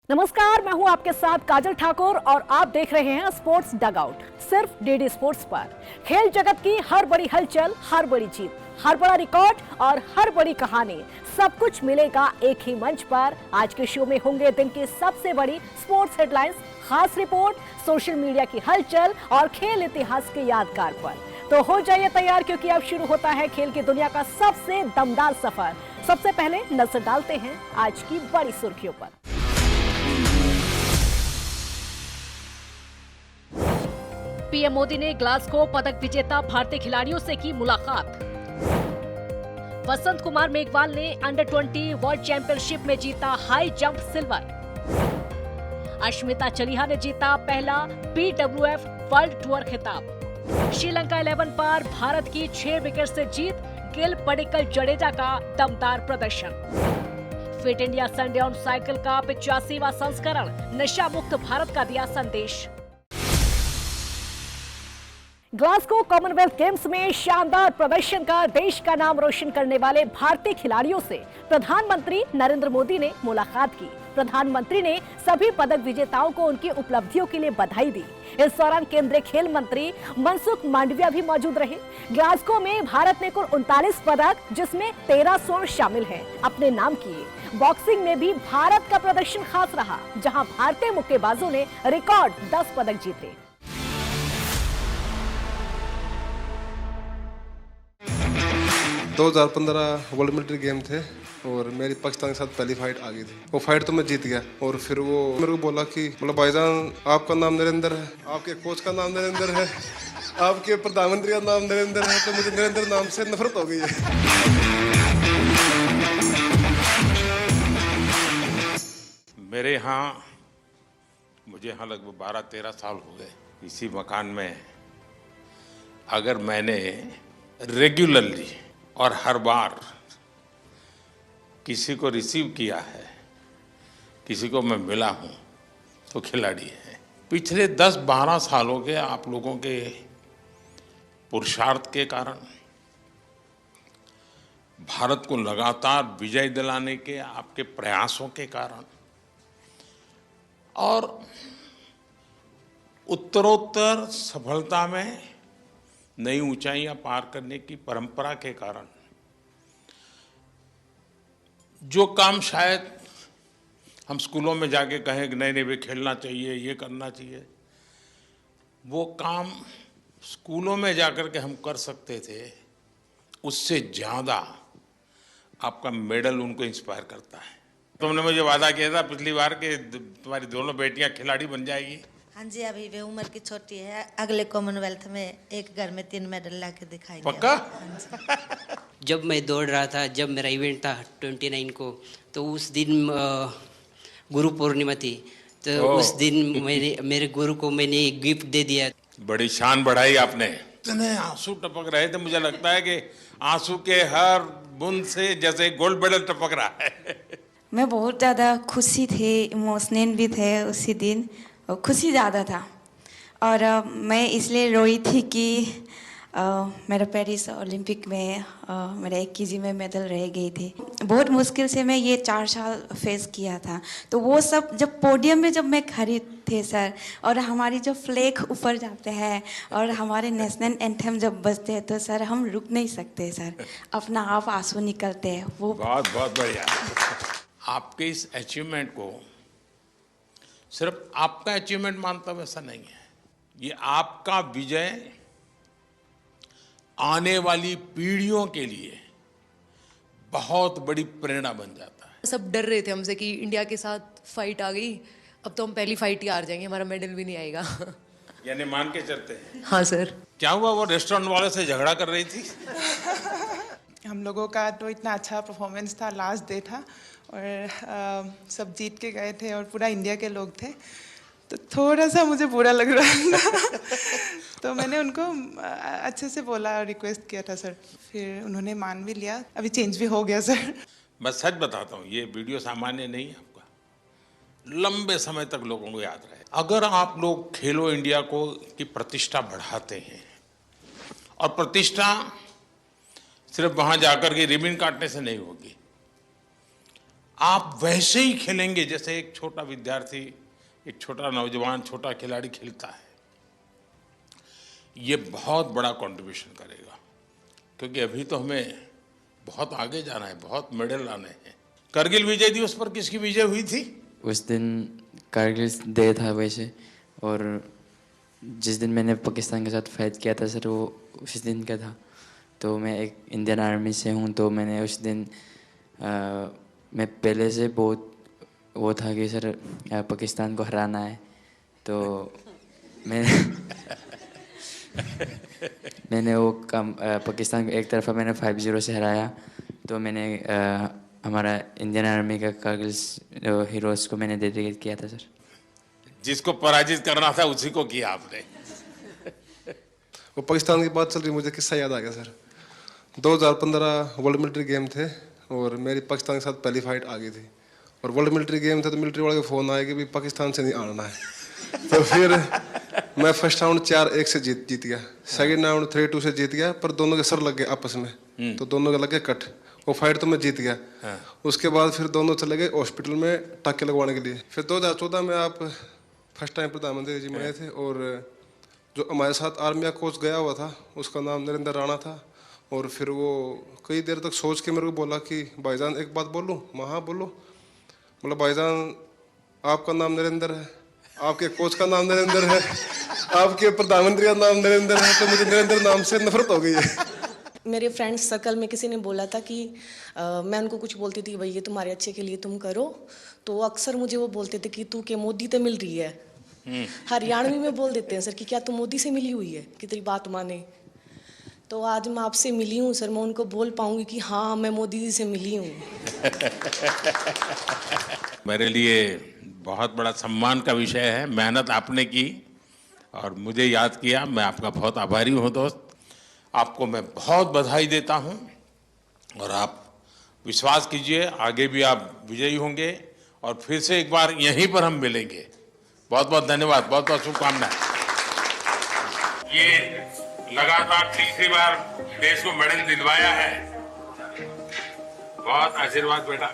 नमस्कार, मैं हूं आपके साथ काजल ठाकुर और आप देख रहे हैं स्पोर्ट्स डगआउट सिर्फ डीडी स्पोर्ट्स पर। खेल जगत की हर बड़ी हलचल, हर बड़ी जीत, हर बड़ा रिकॉर्ड और हर बड़ी कहानी, सब कुछ मिलेगा एक ही मंच पर। आज के शो में होंगे दिन की सबसे बड़ी स्पोर्ट्स हेडलाइंस, खास रिपोर्ट, सोशल मीडिया की हलचल और खेल इतिहास के यादगार पल। तो हो जाइए तैयार, क्योंकि अब शुरू होता है खेल की दुनिया का सबसे दमदार सफर। सबसे पहले नजर डालते हैं आज की बड़ी सुर्खियों पर। पीएम मोदी ने ग्लासगो पदक विजेता भारतीय खिलाड़ियों से की मुलाकात। वसंत कुमार मेघवाल ने अंडर 20 वर्ल्ड चैंपियनशिप में जीता high jump silver. Ashmita Chaliha ने जीता पहला BWF वर्ल्ड टूर खिताब। श्रीलंका 11 पर भारत की 6 विकेट से जीत, गिल, पडिक्कल, जडेजा का दमदार प्रदर्शन। Fit India Sunday on cycle का 85वां संस्करण, नशा मुक्त भारत का दिया संदेश। ग्लासगो कॉमनवेल्थ गेम्स में शानदार प्रदर्शन कर देश का नाम रोशन करने वाले भारतीय खिलाड़ियों से प्रधानमंत्री नरेंद्र मोदी ने मुलाकात की। प्रधानमंत्री ने सभी पदक विजेताओं को उनकी उपलब्धियों के लिए बधाई दी। इस दौरान केंद्रीय खेल मंत्री मनसुख मांडविया भी मौजूद रहे। ग्लासगो में भारत ने कुल 39 पदक, जिसमें 13 स्वर्ण शामिल हैं, अपने नाम किए। बॉक्सिंग में भी भारत का प्रदर्शन खास रहा, जहां भारतीय मुक्केबाजों ने रिकॉर्ड 10 पदक जीते। 2015 वर्ल्ड मिलिट्री गेम थे और मेरी पाकिस्तान के साथ पहली फाइट आ गई थी। वो फाइट तो मैं जीत गया और फिर वो मेरे को बोला कि मतलब भाईजान, आपका नाम नरेंद्र है, आपके कोच का नाम नरेंद्र है, आपके प्रधानमंत्री का नाम नरेंद्र है, तो मुझे नरेंद्र नाम से नफरत हो गई है। मेरे यहाँ मुझे यहाँ लगभग 12-13 साल हो गए इसी मकान में। अगर मैंने रेगुलरली और हर बार किसी को रिसीव किया है, किसी को मैं मिला हूँ, तो खिलाड़ी है। पिछले 10-12 सालों के आप लोगों के पुरुषार्थ के कारण, भारत को लगातार विजय दिलाने के आपके प्रयासों के कारण और उत्तरोत्तर सफलता में नई ऊंचाइयां पार करने की परंपरा के कारण जो काम शायद हम स्कूलों में जाके कहें कि नहीं नहीं वे खेलना चाहिए, ये करना चाहिए, वो काम स्कूलों में जाकर के हम कर सकते थे, उससे ज़्यादा आपका मेडल उनको इंस्पायर करता है। तुमने मुझे वादा किया था पिछली बार कि तुम्हारी दोनों बेटियां खिलाड़ी बन जाएगी। हाँ जी, अभी वे उम्र की छोटी है, अगले कॉमनवेल्थ में एक घर में 3 मेडल ला के दिखाएंगे। पक्का? जब मैं दौड़ रहा था, जब मेरा इवेंट था 29 को, तो उस दिन गुरु पूर्णिमा थी, तो उस दिन मेरे गुरु को मैंने एक गिफ्ट दे दिया। बड़ी शान बढ़ाई आपने। इतने आंसू टपक रहे थे, मुझे लगता है कि आंसू के हर बूंद से जैसे गोल्ड मेडल टपक रहा है। मैं बहुत ज़्यादा खुशी थी, इमोशनल भी थे उसी दिन, और खुशी ज़्यादा था। और मैं इसलिए रोई थी कि मेरा पेरिस ओलंपिक में मेरा 1 केजी में मेडल रह गई थी। बहुत मुश्किल से मैं ये 4 साल फेस किया था। तो वो सब जब पोडियम में जब मैं खड़ी थे सर, और हमारी जो फ्लैग ऊपर जाते हैं और हमारे नेशनल एंथम जब बजते हैं, तो सर हम रुक नहीं सकते सर, अपना आप आंसू निकलते हैं। वो बहुत बहुत बढ़िया। आपके इस अचीवमेंट को सिर्फ आपका अचीवमेंट मानता हूं, ऐसा नहीं है। ये आपका विजय आने वाली पीढ़ियों के लिए बहुत बड़ी प्रेरणा बन जाता है। सब डर रहे थे हमसे कि इंडिया के साथ फाइट आ गई, अब तो हम पहली फाइट ही हार जाएंगे, हमारा मेडल भी नहीं आएगा। यानी मान के चलते हैं। हाँ सर। क्या हुआ, वो रेस्टोरेंट वाले से झगड़ा कर रही थी? हम लोगों का तो इतना अच्छा परफॉर्मेंस था, लास्ट डे था और सब जीत के गए थे और पूरा इंडिया के लोग थे, तो थोड़ा सा मुझे बुरा लग रहा था। तो मैंने उनको अच्छे से बोला, रिक्वेस्ट किया था सर, फिर उन्होंने मान भी लिया। अभी चेंज भी हो गया सर। मैं सच बताता हूँ, ये वीडियो सामान्य नहीं है, आपका लंबे समय तक लोगों को याद रहे। अगर आप लोग खेलो इंडिया को की प्रतिष्ठा बढ़ाते हैं, और प्रतिष्ठा सिर्फ वहाँ जाकर के रिबन काटने से नहीं होगी, आप वैसे ही खेलेंगे जैसे एक छोटा विद्यार्थी, एक छोटा नौजवान, छोटा खिलाड़ी खेलता है। ये बहुत बड़ा कंट्रीब्यूशन करेगा, क्योंकि अभी तो हमें बहुत आगे जाना है, बहुत मेडल लाने हैं। करगिल विजय दिवस पर किसकी विजय हुई थी? उस दिन कारगिल डे था वैसे, और जिस दिन मैंने पाकिस्तान के साथ फाइट किया था सर, वो उस दिन का था। तो मैं एक इंडियन आर्मी से हूँ, तो मैंने उस दिन मैं पहले से बहुत वो था कि सर पाकिस्तान को हराना है। तो मैंने वो काम पाकिस्तान को एक तरफा मैंने 5-0 से हराया। तो मैंने हमारा इंडियन आर्मी का कारगिल हीरोज़ को मैंने डेडिकेट किया था सर। जिसको पराजित करना था उसी को किया आपने। वो पाकिस्तान की बात चल रही, मुझे किस्सा याद आ गया सर। 2015 वर्ल्ड मिलिट्री गेम थे और मेरी पाकिस्तान के साथ पहली फाइट आ गई थी। और वर्ल्ड मिलिट्री गेम थे तो मिलिट्री वाले का फ़ोन आया कि भाई पाकिस्तान से नहीं आना है। तो फिर मैं फर्स्ट राउंड 4-1 से जीत गया, सेकंड राउंड 3-2 से जीत गया, पर दोनों के सर लग गए आपस में, तो दोनों के लग गए कट। वो फाइट तो मैं जीत गया। उसके बाद फिर दोनों चले गए हॉस्पिटल में टाँके लगवाने के लिए। फिर 2014 में आप फर्स्ट टाइम प्रधानमंत्री जी बने थे, और जो हमारे साथ आर्मी का कोच गया हुआ था उसका नाम नरेंद्र राणा था। और फिर वो कई देर तक सोच के मेरे को बोला कि भाईजान एक बात बोलूँ? मैं हाँ बोलो। मतलब भाईजान आपका नाम नरेंद्र है, आपके कोच का नाम नरेंद्र है, आपके प्रधानमंत्री का नाम नरेंद्र है, तो मुझे नरेंद्र नाम से नफरत हो गई है। मेरे फ्रेंड्स सर्कल में किसी ने बोला था कि मैं उनको कुछ बोलती थी भाई ये तुम्हारे अच्छे के लिए तुम करो, तो अक्सर मुझे वो बोलते थे कि तू के मोदी तो मिल रही है। हरियाणवी में बोल देते हैं सर कि क्या तू मोदी से मिली हुई है कि तेरी बात माने। तो आज मैं आपसे मिली हूँ सर, मैं उनको बोल पाऊंगी कि हाँ मैं मोदी जी से मिली हूँ। मेरे लिए बहुत बड़ा सम्मान का विषय है। मेहनत आपने की और मुझे याद किया, मैं आपका बहुत आभारी हूँ दोस्त। आपको मैं बहुत बधाई देता हूँ और आप विश्वास कीजिए आगे भी आप विजयी होंगे और फिर से एक बार यहीं पर हम मिलेंगे। बहुत बहुत धन्यवाद, बहुत बहुत शुभकामनाएं। ये लगातार तीसरी बार देश को मेडल दिलवाया है। बहुत आशीर्वाद बेटा।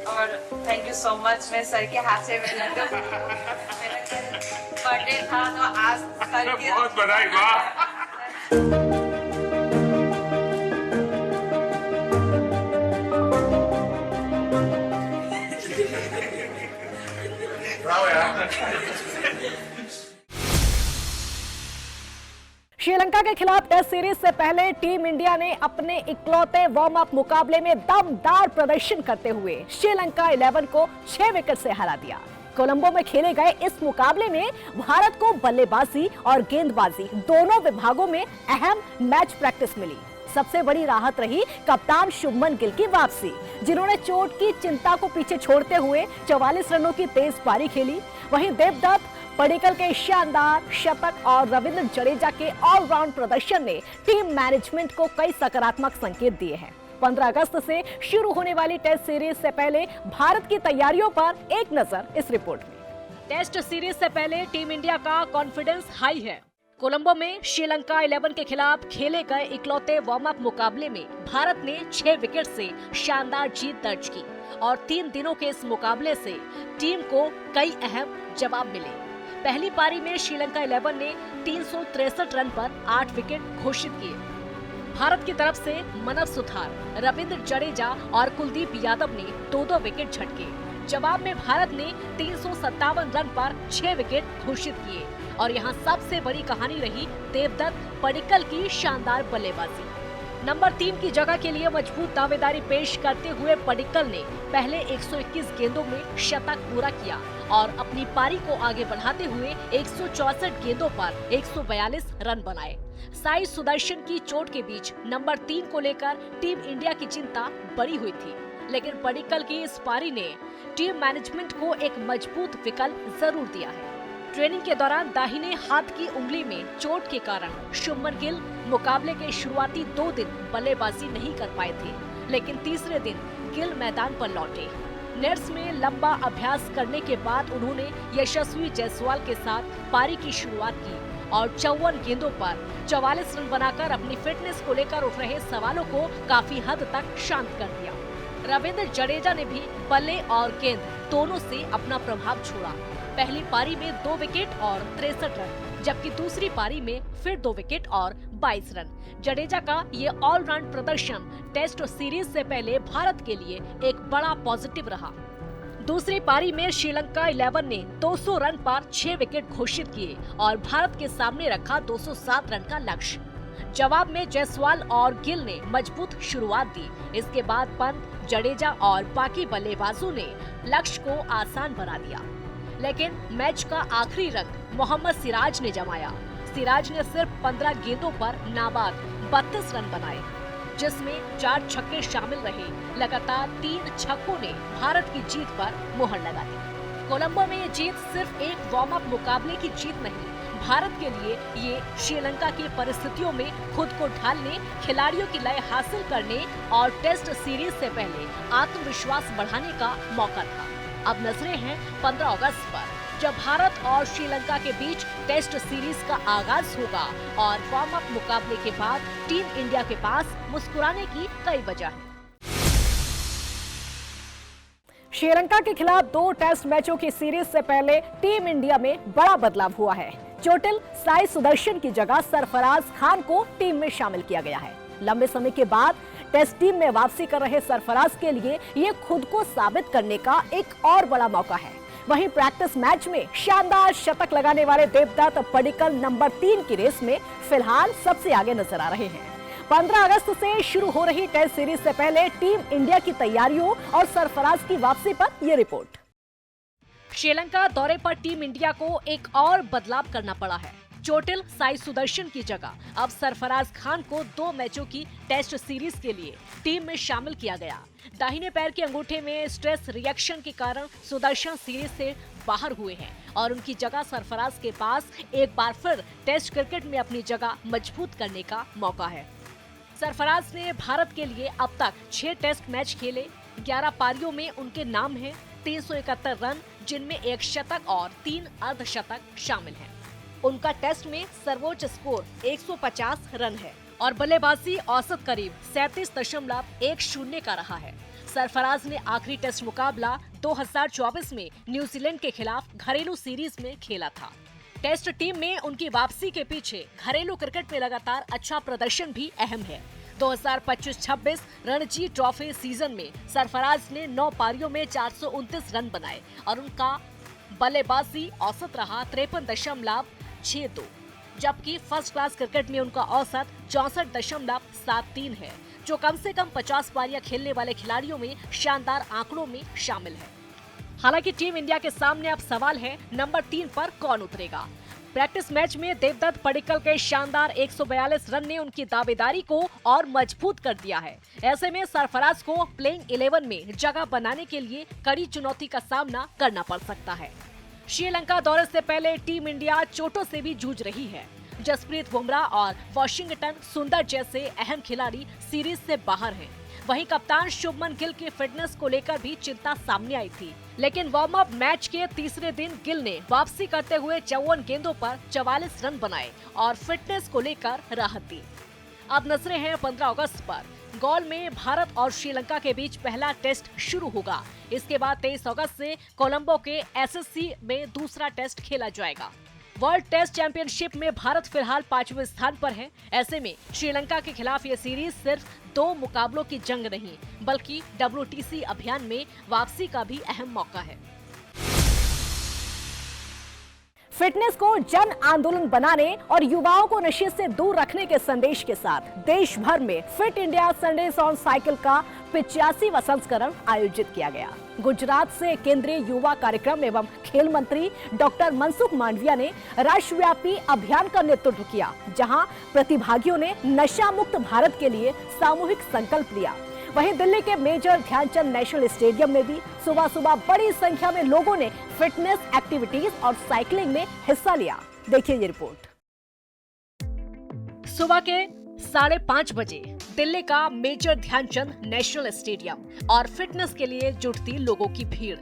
और थैंक यू सो मच। मैं सर के हाथ से मेरा बर्थडे था तो आज सर की बहुत बधाई। वाह। श्रीलंका के खिलाफ टेस्ट सीरीज से पहले टीम इंडिया ने अपने इकलौते वार्म अप मुकाबले में दमदार प्रदर्शन करते हुए श्रीलंका 11 को 6 विकेट से हरा दिया। कोलंबो में खेले गए इस मुकाबले में भारत को बल्लेबाजी और गेंदबाजी दोनों विभागों में अहम मैच प्रैक्टिस मिली। सबसे बड़ी राहत रही कप्तान शुभमन गिल की वापसी, जिन्होंने चोट की चिंता को पीछे छोड़ते हुए 44 रनों की तेज पारी खेली। वहीं देवदत्त पडिक्कल के शानदार शतक और रविंद्र जडेजा के ऑलराउंड प्रदर्शन ने टीम मैनेजमेंट को कई सकारात्मक संकेत दिए हैं। 15 अगस्त से शुरू होने वाली टेस्ट सीरीज से पहले भारत की तैयारियों पर एक नजर इस रिपोर्ट में। टेस्ट सीरीज से पहले टीम इंडिया का कॉन्फिडेंस हाई है। कोलंबो में श्रीलंका 11 के खिलाफ खेले गए इकलौते वार्म अप मुकाबले में भारत ने 6 विकेट से शानदार जीत दर्ज की और 3 दिनों के इस मुकाबले से टीम को कई अहम जवाब मिले। पहली पारी में श्रीलंका 11 ने 363 रन पर 8 विकेट घोषित किए। भारत की तरफ से मनव सुथार, रविंद्र जडेजा और कुलदीप यादव ने 2-2 विकेट झटके। जवाब में भारत ने 357 रन पर 6 विकेट घोषित किए और यहां सबसे बड़ी कहानी रही देवदत्त पडिक्कल की शानदार बल्लेबाजी। नंबर 3 की जगह के लिए मजबूत दावेदारी पेश करते हुए पडिक्कल ने पहले 121 गेंदों में शतक पूरा किया और अपनी पारी को आगे बढ़ाते हुए 164 गेंदों पर 142 रन बनाए। साई सुदर्शन की चोट के बीच नंबर 3 को लेकर टीम इंडिया की चिंता बड़ी हुई थी, लेकिन पडिक्कल की इस पारी ने टीम मैनेजमेंट को एक मजबूत विकल्प जरूर दिया है। ट्रेनिंग के दौरान दाहिने हाथ की उंगली में चोट के कारण शुभमन गिल मुकाबले के शुरुआती 2 दिन बल्लेबाजी नहीं कर पाए थे, लेकिन तीसरे दिन गिल मैदान पर लौटे। नेट्स में लंबा अभ्यास करने के बाद उन्होंने यशस्वी जायसवाल के साथ पारी की शुरुआत की और 54 गेंदों पर 44 रन बनाकर अपनी फिटनेस को लेकर उठ रहे सवालों को काफी हद तक शांत कर दिया। रविंद्र जडेजा ने भी बल्ले और गेंद दोनों से अपना प्रभाव छोड़ा। पहली पारी में 2 विकेट और 63 रन, जबकि दूसरी पारी में फिर 2 विकेट और 22 रन। जडेजा का ये ऑलराउंड प्रदर्शन टेस्ट सीरीज से पहले भारत के लिए एक बड़ा पॉजिटिव रहा। दूसरी पारी में श्रीलंका 11 ने 200 रन पर 6 विकेट घोषित किए और भारत के सामने रखा 207 रन का लक्ष्य। जवाब में जायसवाल और गिल ने मजबूत शुरुआत दी। इसके बाद पंत, जडेजा और बाकी बल्लेबाजों ने लक्ष्य को आसान बना दिया, लेकिन मैच का आखिरी रंग मोहम्मद सिराज ने जमाया। सिराज ने सिर्फ 15 गेंदों पर नाबाद 32 रन बनाए, जिसमें 4 छक्के शामिल रहे। लगातार 3 छक्कों ने भारत की जीत पर मुहर लगा दी। कोलंबो में ये जीत सिर्फ एक वार्म अप मुकाबले की जीत नहीं, भारत के लिए ये श्रीलंका की परिस्थितियों में खुद को ढालने, खिलाड़ियों की लय हासिल करने और टेस्ट सीरीज से पहले आत्मविश्वास बढ़ाने का मौका था। अब नजरें हैं 15 अगस्त पर, जब भारत और श्रीलंका के बीच टेस्ट सीरीज का आगाज होगा और वार्म अप मुकाबले के बाद टीम इंडिया के पास मुस्कुराने की कई वजह है। श्रीलंका के खिलाफ 2 टेस्ट मैचों की सीरीज से पहले टीम इंडिया में बड़ा बदलाव हुआ है। चोटिल साई सुदर्शन की जगह सरफराज खान को टीम में शामिल किया गया है। लंबे समय के बाद टेस्ट टीम में वापसी कर रहे सरफराज के लिए ये खुद को साबित करने का एक और बड़ा मौका है। वहीं प्रैक्टिस मैच में शानदार शतक लगाने वाले देवदत्त पडिक्कल नंबर 3 की रेस में फिलहाल सबसे आगे नजर आ रहे हैं। 15 अगस्त से शुरू हो रही टेस्ट सीरीज से पहले टीम इंडिया की तैयारियों और सरफराज की वापसी पर यह रिपोर्ट। श्रीलंका दौरे पर टीम इंडिया को एक और बदलाव करना पड़ा है। चोटिल साई सुदर्शन की जगह अब सरफराज खान को 2 मैचों की टेस्ट सीरीज के लिए टीम में शामिल किया गया। दाहिने पैर के अंगूठे में स्ट्रेस रिएक्शन के कारण सुदर्शन सीरीज से बाहर हुए हैं और उनकी जगह सरफराज के पास एक बार फिर टेस्ट क्रिकेट में अपनी जगह मजबूत करने का मौका है। सरफराज ने भारत के लिए अब तक 6 टेस्ट मैच खेले। 11 पारियों में उनके नाम है 371 रन, जिनमें 1 शतक और 3 अर्धशतक शामिल हैं। उनका टेस्ट में सर्वोच्च स्कोर 150 रन है और बल्लेबाजी औसत करीब 37.10 का रहा है। सरफराज ने आखिरी टेस्ट मुकाबला 2024 में न्यूजीलैंड के खिलाफ घरेलू सीरीज में खेला था। टेस्ट टीम में उनकी वापसी के पीछे घरेलू क्रिकेट में लगातार अच्छा प्रदर्शन भी अहम है। 2025-26 रणजी ट्रॉफी सीजन में सरफराज ने 9 पारियों में 429 रन बनाए और उनका बल्लेबाजी औसत रहा 53.62, जबकि फर्स्ट क्लास क्रिकेट में उनका औसत 64.73 है, जो कम से कम 50 पारियां खेलने वाले खिलाड़ियों में शानदार आंकड़ों में शामिल है। हालांकि टीम इंडिया के सामने अब सवाल है नंबर 3 पर कौन उतरेगा। प्रैक्टिस मैच में देवदत्त पडिक्कल के शानदार 142 रन ने उनकी दावेदारी को और मजबूत कर दिया है। ऐसे में सरफराज को प्लेइंग 11 में जगह बनाने के लिए कड़ी चुनौती का सामना करना पड़ सकता है। श्रीलंका दौरे से पहले टीम इंडिया चोटों से भी जूझ रही है। जसप्रीत बुमराह और वाशिंगटन सुंदर जैसे अहम खिलाड़ी सीरीज से बाहर हैं। वहीं कप्तान शुभमन गिल की फिटनेस को लेकर भी चिंता सामने आई थी, लेकिन वार्म अप मैच के तीसरे दिन गिल ने वापसी करते हुए 54 गेंदों पर 44 रन बनाए और फिटनेस को लेकर राहत दी। अब नजरें हैं 15 अगस्त पर। गॉल में भारत और श्रीलंका के बीच पहला टेस्ट शुरू होगा। इसके बाद 23 अगस्त से कोलंबो के एसएससी में दूसरा टेस्ट खेला जाएगा। वर्ल्ड टेस्ट चैंपियनशिप में भारत फिलहाल 5वें स्थान पर है। ऐसे में श्रीलंका के खिलाफ ये सीरीज सिर्फ 2 मुकाबलों की जंग नहीं, बल्कि WTC अभियान में वापसी का भी अहम मौका है। फिटनेस को जन आंदोलन बनाने और युवाओं को नशे से दूर रखने के संदेश के साथ देश भर में fit India Sundays on cycle का 85वां संस्करण आयोजित किया गया। गुजरात से केंद्रीय युवा कार्यक्रम एवं खेल मंत्री डॉक्टर मनसुख मांडविया ने राष्ट्रव्यापी अभियान का नेतृत्व किया, जहां प्रतिभागियों ने नशा मुक्त भारत के लिए सामूहिक संकल्प लिया। वहीं दिल्ली के मेजर ध्यानचंद नेशनल स्टेडियम में भी सुबह सुबह बड़ी संख्या में लोगों ने फिटनेस एक्टिविटीज और साइकिलिंग में हिस्सा लिया। देखिए ये रिपोर्ट। सुबह के 5:30 बजे दिल्ली का मेजर ध्यानचंद नेशनल स्टेडियम और फिटनेस के लिए जुटती लोगों की भीड़।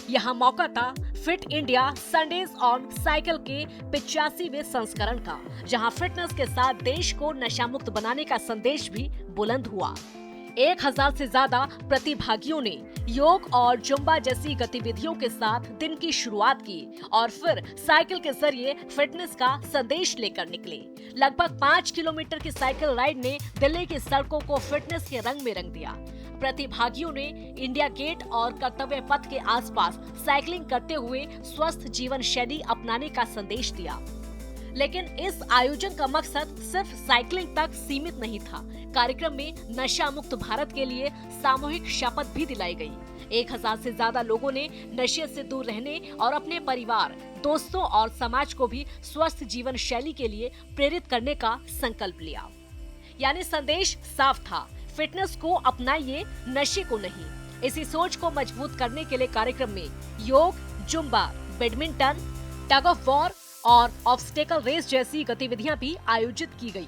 यहाँ मौका था fit India Sundays on cycle के 85वें संस्करण का, जहाँ फिटनेस के साथ देश को नशा मुक्त बनाने का संदेश भी बुलंद हुआ। 1000 से ज्यादा प्रतिभागियों ने योग और जुम्बा जैसी गतिविधियों के साथ दिन की शुरुआत की और फिर साइकिल के जरिए फिटनेस का संदेश लेकर निकले। लगभग 5 किलोमीटर की साइकिल राइड ने दिल्ली की सड़कों को फिटनेस के रंग में रंग दिया। प्रतिभागियों ने इंडिया गेट और कर्तव्य पथ के आसपास साइकिलिंग करते हुए स्वस्थ जीवन शैली अपनाने का संदेश दिया। लेकिन इस आयोजन का मकसद सिर्फ साइकिलिंग तक सीमित नहीं था। कार्यक्रम में नशा मुक्त भारत के लिए सामूहिक शपथ भी दिलाई गई। 1000 से ज्यादा लोगों ने नशे से दूर रहने और अपने परिवार, दोस्तों और समाज को भी स्वस्थ जीवन शैली के लिए प्रेरित करने का संकल्प लिया। यानी संदेश साफ था, फिटनेस को अपनाइए, नशे को नहीं। इसी सोच को मजबूत करने के लिए कार्यक्रम में योग, Zumba, badminton, tug of war और ऑब्स्टेकल रेस जैसी गतिविधियां भी आयोजित की गई।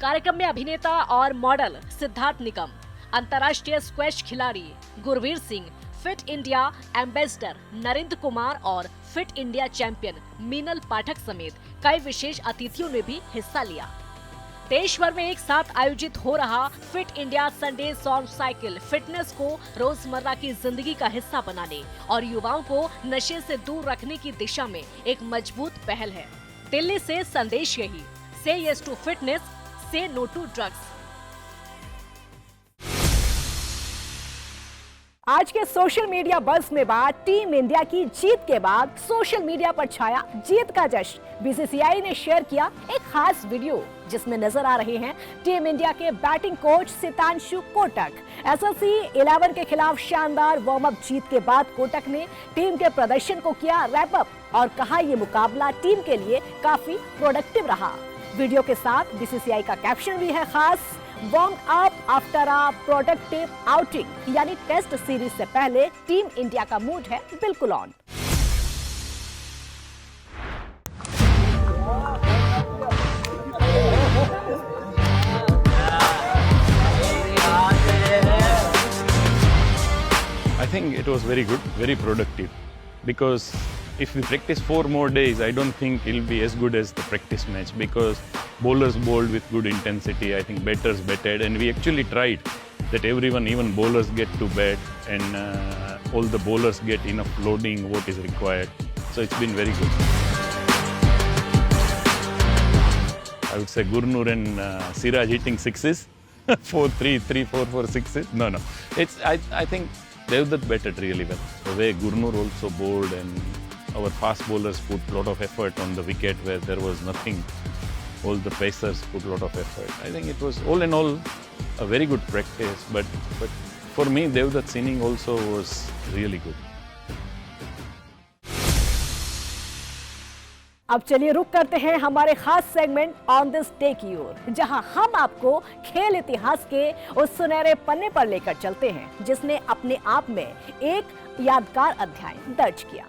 कार्यक्रम में अभिनेता और मॉडल सिद्धार्थ निकम, अंतर्राष्ट्रीय स्क्वैश खिलाड़ी Gurvir Singh, fit India ambassador Narendra Kumar और फिट इंडिया चैंपियन मीनल पाठक समेत कई विशेष अतिथियों ने भी हिस्सा लिया। देश भर में एक साथ आयोजित हो रहा fit India Sundays on cycle fitness को रोजमर्रा की जिंदगी का हिस्सा बनाने और युवाओं को नशे से दूर रखने की दिशा में एक मजबूत पहल है। दिल्ली से संदेश यही, से यस टू फिटनेस, से नो टू ड्रग्स। आज के सोशल मीडिया बज़ में बात टीम इंडिया की जीत के बाद सोशल मीडिया पर छाया जीत का जश्न। बीसीसीआई ने शेयर किया एक खास वीडियो जिसमें नजर आ रहे हैं टीम इंडिया के batting coach Sitanshu Kotak. SSC 11 के खिलाफ शानदार वार्म अप जीत के बाद कोटक ने टीम के प्रदर्शन को किया रैप अप और कहा ये मुकाबला टीम के लिए काफी प्रोडक्टिव रहा। वीडियो के साथ बीसीसीआई का कैप्शन भी है खास, warm up after a productive outing, यानी टेस्ट सीरीज से पहले टीम इंडिया का मूड है बिल्कुल on. I think it was very good, very productive, because if we practice 4 more days, I don't think it'll be as good as the practice match, because bowlers bowled with good intensity, I think batters batted, and we actually tried that everyone, even bowlers get to bat, and all the bowlers get enough loading, what is required. So it's been very good. I would say Gurnur and Siraj hitting sixes, 4-3, 3-4, 6s. No. I think Devdutt batted really well. The way Gurnur also bowled, and our fast bowlers put a lot of effort on the wicket where there was nothing. All the pacers put a lot of effort. I think it was all in all a very good practice. But for me, Devdutt's inning also was really good. अब चलिए रुक करते हैं हमारे खास segment on this day की ओर, जहां हम आपको खेल इतिहास के उस सुनहरे पन्ने पर लेकर चलते हैं जिसने अपने आप में एक यादगार अध्याय दर्ज किया।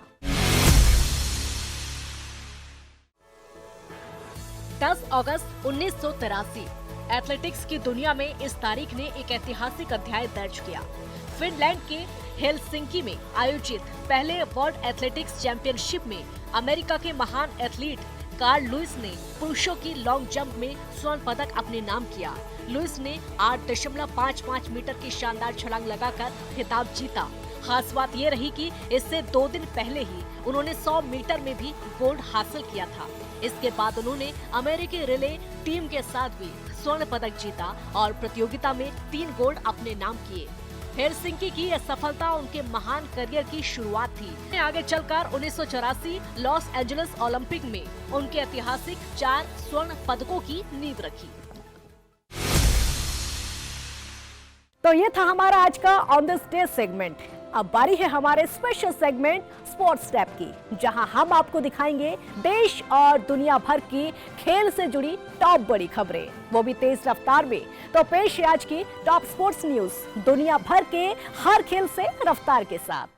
10 अगस्त 1983 एथलेटिक्स की दुनिया में इस तारीख ने एक ऐतिहासिक अध्याय दर्ज किया। फिनलैंड के हेलसिंकी में आयोजित पहले वर्ल्ड एथलेटिक्स चैंपियनशिप में अमेरिका के महान एथलीट कार्ल लुइस ने पुरुषों की लॉन्ग जंप में स्वर्ण पदक अपने नाम किया। लुइस ने 8.55 मीटर की शानदार छलांग लगाकर खिताब जीता। खास बात ये रही कि इससे 2 दिन पहले ही उन्होंने 100 मीटर में भी गोल्ड हासिल किया था। इसके बाद उन्होंने अमेरिकी रिले टीम के साथ भी स्वर्ण पदक जीता और प्रतियोगिता में 3 गोल्ड अपने नाम किए। हेलसिंकी की यह सफलता उनके महान करियर की शुरुआत थी। आगे चलकर 1984 लॉस एंजलिस ओलंपिक में उनके ऐतिहासिक 4 स्वर्ण पदकों की नींव रखी। तो ये था हमारा आज का ऑन दिस डे सेगमेंट। अब बारी है हमारे स्पेशल सेगमेंट स्पोर्ट्स स्टेप की, जहां हम आपको दिखाएंगे देश और दुनिया भर की खेल से जुड़ी टॉप बड़ी खबरें, वो भी तेज रफ्तार में। तो पेश है आज की टॉप स्पोर्ट्स न्यूज, दुनिया भर के हर खेल से रफ्तार के साथ।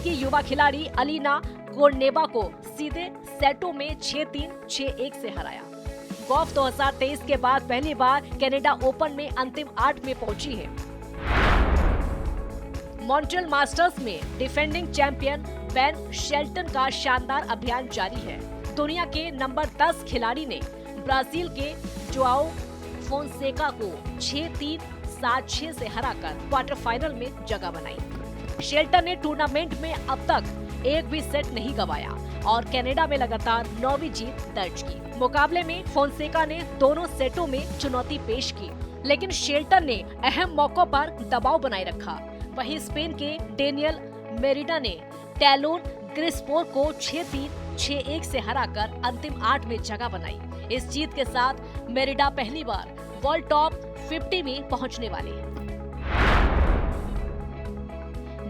की युवा खिलाड़ी अलीना गोरनेवा को सीधे सेटों में 6-3, 6-1 से हराया। गोल्फ 2023 के बाद पहली बार कनाडा ओपन में अंतिम 8 में पहुंची है। मॉन्ट्रियल मास्टर्स में डिफेंडिंग चैंपियन बेन शेल्टन का शानदार अभियान जारी है। दुनिया के नंबर 10 खिलाड़ी ने ब्राजील के जोआओ फोंसेका को 6-3, 7-6 से हराकर क्वार्टर फाइनल में जगह बनाई। शेल्टन ने टूर्नामेंट में अब तक एक भी सेट नहीं गंवाया और कनाडा में लगातार 9वीं जीत दर्ज की। मुकाबले में फोंसेका ने दोनों सेटों में चुनौती पेश की, लेकिन शेल्टन ने अहम मौकों पर दबाव बनाए रखा। वहीं स्पेन के डेनियल मेरिडा ने टैलोन ग्रिस्पोर को 6-3, 6-1 से हराकर अंतिम 8 में जगह बनाई। इस जीत के साथ मेरिडा पहली बार वर्ल्ड टॉप 50 में पहुंचने वाले हैं।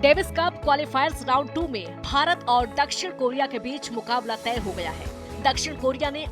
डेविस कप क्वालिफायर्स राउंड 2 में भारत और दक्षिण कोरिया के बीच मुकाबला तय हो गया है। दक्षिण कोरिया ने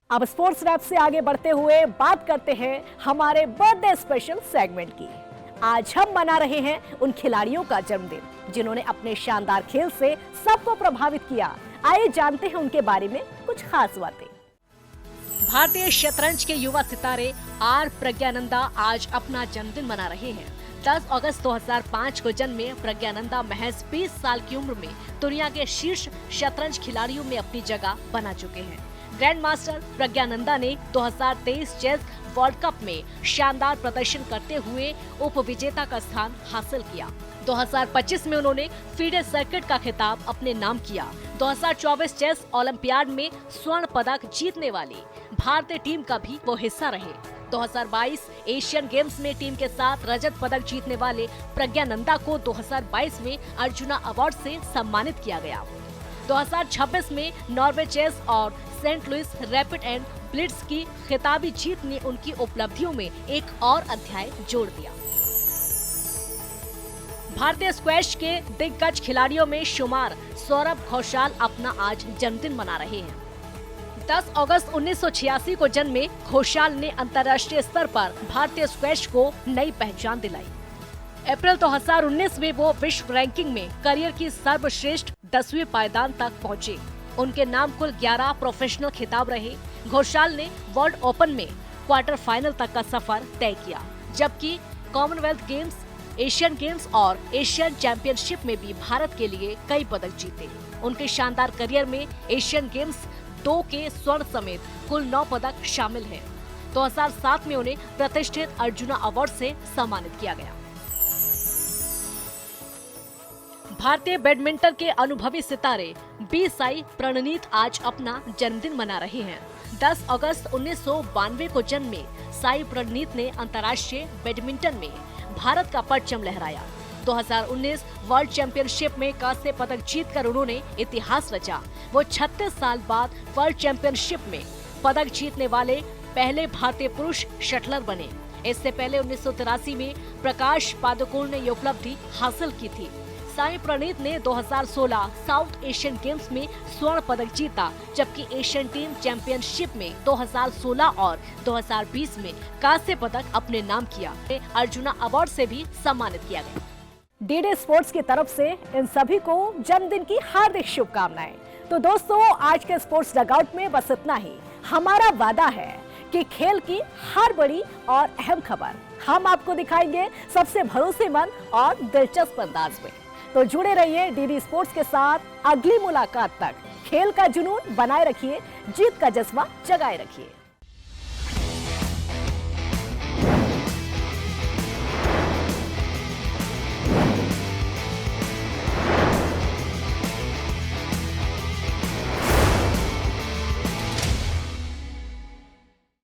अब स्पोर्ट्स रैप से आगे बढ़ते हुए बात करते हैं हमारे बर्थडे स्पेशल सेगमेंट की। आज हम मना रहे हैं उन खिलाड़ियों का जन्मदिन जिन्होंने अपने शानदार खेल से सबको प्रभावित किया। आइए जानते हैं उनके बारे में कुछ खास बातें। भारतीय शतरंज के युवा सितारे आर प्रज्ञानंदा आज अपना जन्मदिन मना रहे हैं। 10 अगस्त 2005 को जन्मे प्रज्ञानंदा महज 20 साल की उम्र में दुनिया के शीर्ष शतरंज खिलाड़ियों में अपनी जगह बना चुके हैं। ग्रैंड मास्टर प्रज्ञानंदा ने 2023 चेस वर्ल्ड कप में शानदार प्रदर्शन करते हुए उप विजेता का स्थान हासिल किया। 2025 में उन्होंने फीडे सर्किट का खिताब अपने नाम किया। 2024 चेस ओलंपियाड में स्वर्ण पदक जीतने वाली भारतीय टीम का भी वो हिस्सा रहे। 2022 एशियन गेम्स में टीम के साथ रजत पदक जीतने वाले प्रज्ञानंदा को 2022 में अर्जुना अवार्ड से सम्मानित किया गया। 2026 में नॉर्वे चेस और Saint Louis rapid and blitz की खिताबी जीत ने उनकी उपलब्धियों में एक और अध्याय जोड़ दिया। भारतीय स्क्वैश के दिग्गज खिलाड़ियों में शुमार सौरभ घोषाल अपना आज जन्मदिन मना रहे हैं। 10 अगस्त 1986 को जन्मे घोषाल ने अंतर्राष्ट्रीय स्तर पर भारतीय स्क्वैश को नई पहचान दिलाई। अप्रैल 2019 में वो विश्व रैंकिंग में करियर की सर्वश्रेष्ठ 10वीं पायदान तक पहुंचे। उनके नाम कुल 11 प्रोफेशनल खिताब रहे। घोषाल ने वर्ल्ड ओपन में क्वार्टर फाइनल तक का सफर तय किया, जबकि कॉमनवेल्थ गेम्स, एशियन गेम्स और एशियन चैंपियनशिप में भी भारत के लिए कई पदक जीते। उनके शानदार करियर में एशियन गेम्स 2 के स्वर्ण समेत कुल 9 पदक शामिल हैं। 2007 में उन्हें प्रतिष्ठित अर्जुना अवार्ड से सम्मानित किया गया। भारतीय बैडमिंटन के अनुभवी सितारे बी साई प्रणीत आज अपना जन्मदिन मना रहे हैं। 10 अगस्त 1992 को जन्मे साई प्रणीत ने अंतर्राष्ट्रीय बैडमिंटन में भारत का परचम लहराया। 2019 वर्ल्ड चैंपियनशिप में कांस्य पदक जीतकर उन्होंने इतिहास रचा। वो 36 साल बाद वर्ल्ड चैंपियनशिप में पदक जीतने वाले पहले भारतीय पुरुष शटलर बने। इससे पहले 1983 में प्रकाश पादुकोण ने ये उपलब्धि हासिल की थी। साई प्रणीत ने 2016 साउथ एशियन गेम्स में स्वर्ण पदक जीता, जबकि एशियन टीम चैंपियनशिप में 2016 और 2020 में कांस्य पदक अपने नाम किया। अर्जुना अवार्ड से भी सम्मानित किया गया। डीडी स्पोर्ट्स की तरफ से इन सभी को जन्मदिन की हार्दिक शुभकामनाएं। तो दोस्तों, आज के स्पोर्ट्स डगआउट में बस इतना ही। हमारा वादा है कि खेल की हर बड़ी और अहम खबर हम आपको दिखाएंगे सबसे भरोसेमंद और दिलचस्प अंदाज में। तो जुड़े रहिए डीडी स्पोर्ट्स के साथ। अगली मुलाकात तक खेल का जुनून बनाए रखिए, जीत का जज्बा जगाए रखिए।